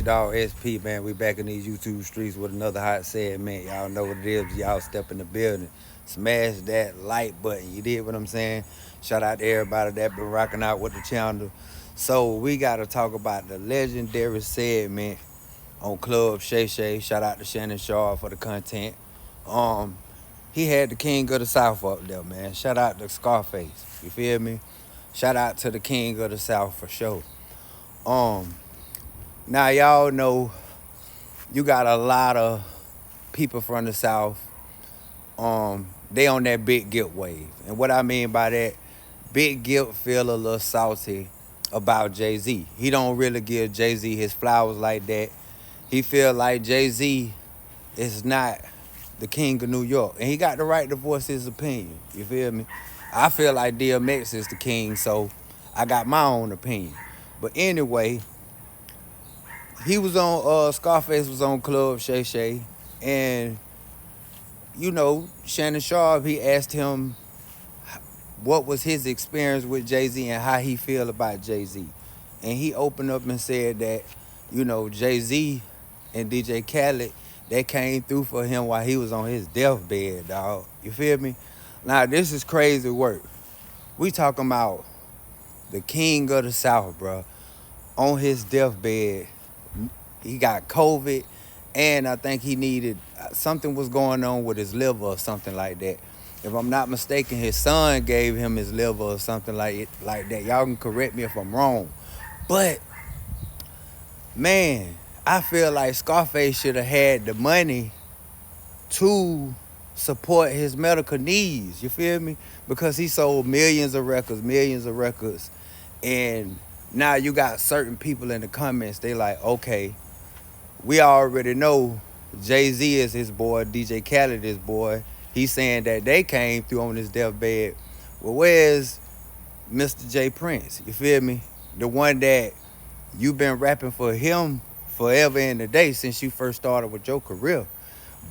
your dog SP, man. We back in these YouTube streets with another hot segment. Y'all know what it is. Y'all step in the building. Smash that like button. You did what I'm saying? Shout out to everybody that been rocking out with the channel. So we got to talk about the legendary segment on Club Shay Shay. Shout out to Shannon Shaw for the content. Um, he had the king of the South up there, man. Shout out to Scarface. You feel me? Shout out to the king of the South for sure. Um, Now y'all know you got a lot of people from the South. They on that big guilt wave. And what I mean by that, big guilt feel a little salty about Jay-Z. He don't really give Jay-Z his flowers like that. He feel like Jay-Z is not the king of New York. And he got the right to voice his opinion. You feel me? I feel like DMX is the king, so I got my own opinion. But anyway, he was on, Scarface was on Club Shay Shay, and, Shannon Sharp, he asked him what was his experience with Jay-Z and how he feel about Jay-Z. And he opened up and said that, Jay-Z and DJ Khaled, they came through for him while he was on his deathbed, dog. You feel me? Now, this is crazy work. We talking about the king of the South, bro, on his deathbed. He got COVID, and I think he needed, something was going on with his liver or something like that. If I'm not mistaken, his son gave him his liver or something like that. Y'all can correct me if I'm wrong. But, man, I feel like Scarface should have had the money to support his medical needs. You feel me? Because he sold millions of records. And now you got certain people in the comments, they like, okay, we already know Jay-Z is his boy, DJ Khaled is his boy. He's saying that they came through on his deathbed. Well, where's Mr. J. Prince? You feel me? The one that you've been rapping for him forever and a day since you first started with your career.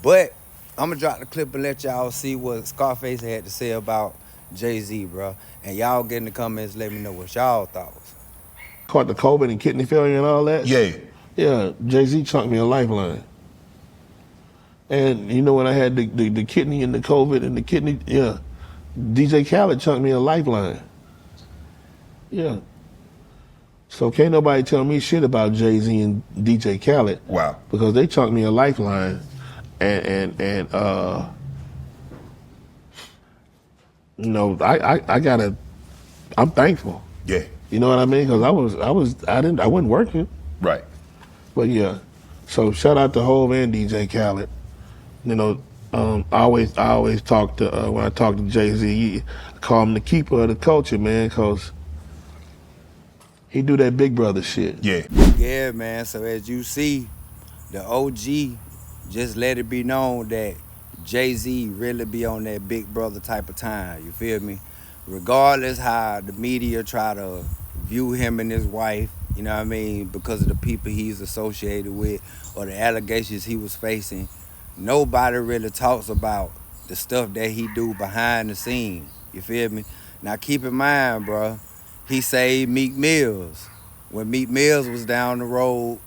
But I'm going to drop the clip and let y'all see what Scarface had to say about Jay-Z, bro. And y'all get in the comments, let me know what y'all thoughts. Caught the COVID and kidney failure and all that? Yeah. Yeah, Jay-Z chunked me a lifeline. And when I had the kidney and the COVID and the kidney, yeah, DJ Khaled chunked me a lifeline. Yeah. So can't nobody tell me shit about Jay-Z and DJ Khaled. Wow. Because they chunked me a lifeline. And I'm thankful. Yeah. You know what I mean? Because I wasn't working. Right. But yeah, so shout out to Hov and DJ Khaled. I always talk to when I talk to Jay-Z, I call him the keeper of the culture, man, because he do that big brother shit. Yeah. Yeah, man. So as you see, the OG just let it be known that Jay-Z really be on that big brother type of time. You feel me? Regardless how the media try to view him and his wife, you know what I mean, because of the people he's associated with or the allegations he was facing, nobody really talks about the stuff that he do behind the scenes. You feel me? Now keep in mind, bro, he saved Meek Mills. When Meek Mills was down the road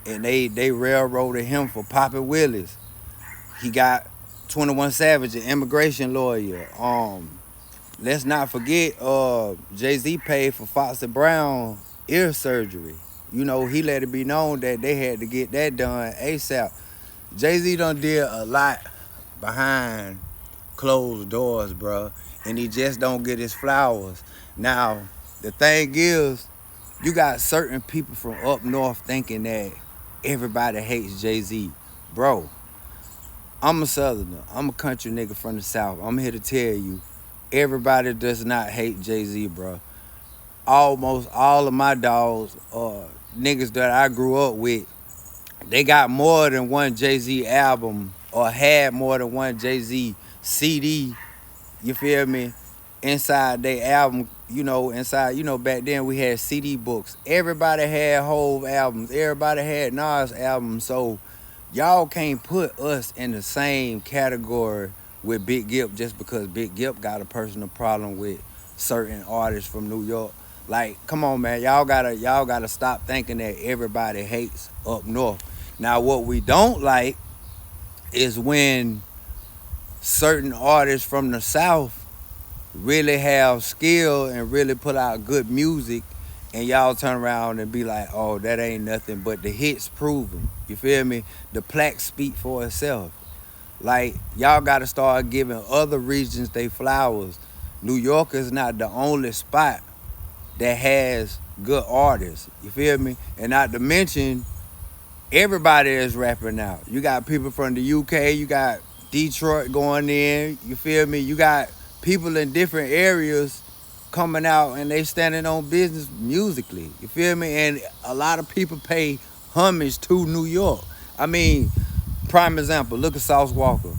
and they railroaded him for Poppy Willis, he got 21 Savage, an immigration lawyer. Let's not forget, Jay-Z paid for Foxy Brown ear surgery. He let it be known that they had to get that done ASAP. Jay-Z done did a lot behind closed doors, bro, and he just don't get his flowers. Now, the thing is, you got certain people from up north thinking that everybody hates Jay-Z. Bro, I'm a Southerner. I'm a country nigga from the South. I'm here to tell you, everybody does not hate Jay-Z, bro. Almost all of my dogs, niggas that I grew up with, they got more than one Jay-Z album or had more than one Jay-Z CD, you feel me, inside their album, back then we had CD books. Everybody had Hov albums. Everybody had Nas albums. So y'all can't put us in the same category with Big Gip just because Big Gip got a personal problem with certain artists from New York. Like, come on, man, y'all gotta stop thinking that everybody hates up north. Now, what we don't like is when certain artists from the south really have skill and really put out good music, and y'all turn around and be like, oh, that ain't nothing but the hits proven. You feel me? The plaque speak for itself. Like, y'all got to start giving other regions they flowers. New York is not the only spot that has good artists. You feel me? And not to mention, everybody is rapping now. You got people from the UK, you got Detroit going in, you feel me? You got people in different areas coming out and they standing on business musically. You feel me? And a lot of people pay homage to New York. I mean, prime example, look at Sauce Walker.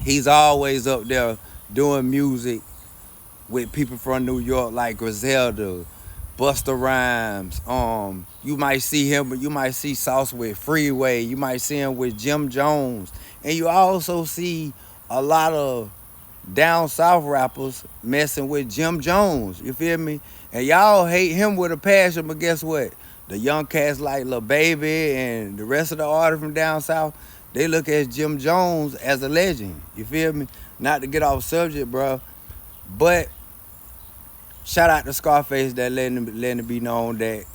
He's always up there doing music with people from New York like Griselda, Busta Rhymes. You might see him, but you might see Sauce with Freeway. You might see him with Jim Jones, and you also see a lot of down south rappers messing with Jim Jones. You feel me? And y'all hate him with a passion, but guess what? The young cats like Lil Baby and the rest of the artists from down south, they look at Jim Jones as a legend. You feel me? Not to get off subject, bro, but shout out to Scarface that letting it be known that,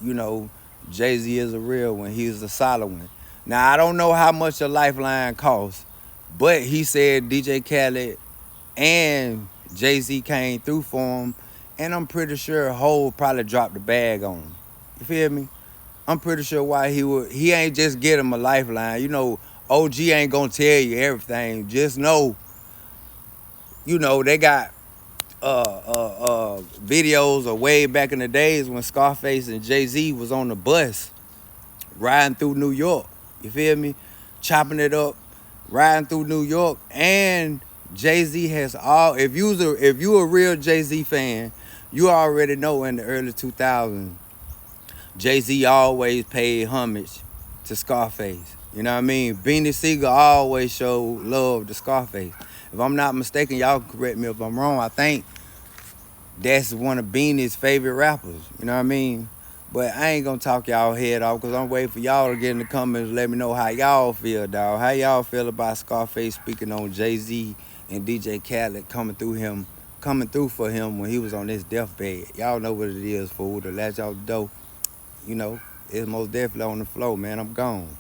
Jay-Z is a real one. He's a solid one. Now, I don't know how much a lifeline costs, but he said DJ Khaled and Jay-Z came through for him, and I'm pretty sure Hov probably dropped the bag on him. You feel me? I'm pretty sure why he ain't just get him a lifeline. OG ain't gonna tell you everything. Just know, they got videos of way back in the days when Scarface and Jay-Z was on the bus riding through New York. You feel me? Chopping it up, riding through New York. And Jay-Z has if you a real Jay-Z fan, you already know in the early 2000s, Jay-Z always paid homage to Scarface. You know what I mean? Beanie Siegel always showed love to Scarface. If I'm not mistaken, y'all can correct me if I'm wrong. I think that's one of Beanie's favorite rappers. You know what I mean? But I ain't gonna talk y'all head off because I'm waiting for y'all to get in the comments and let me know how y'all feel, dog. How y'all feel about Scarface speaking on Jay-Z and DJ Khaled coming through for him when he was on his deathbed. Y'all know what it is, fool. To let y'all know, it's most definitely on the flow, man. I'm gone.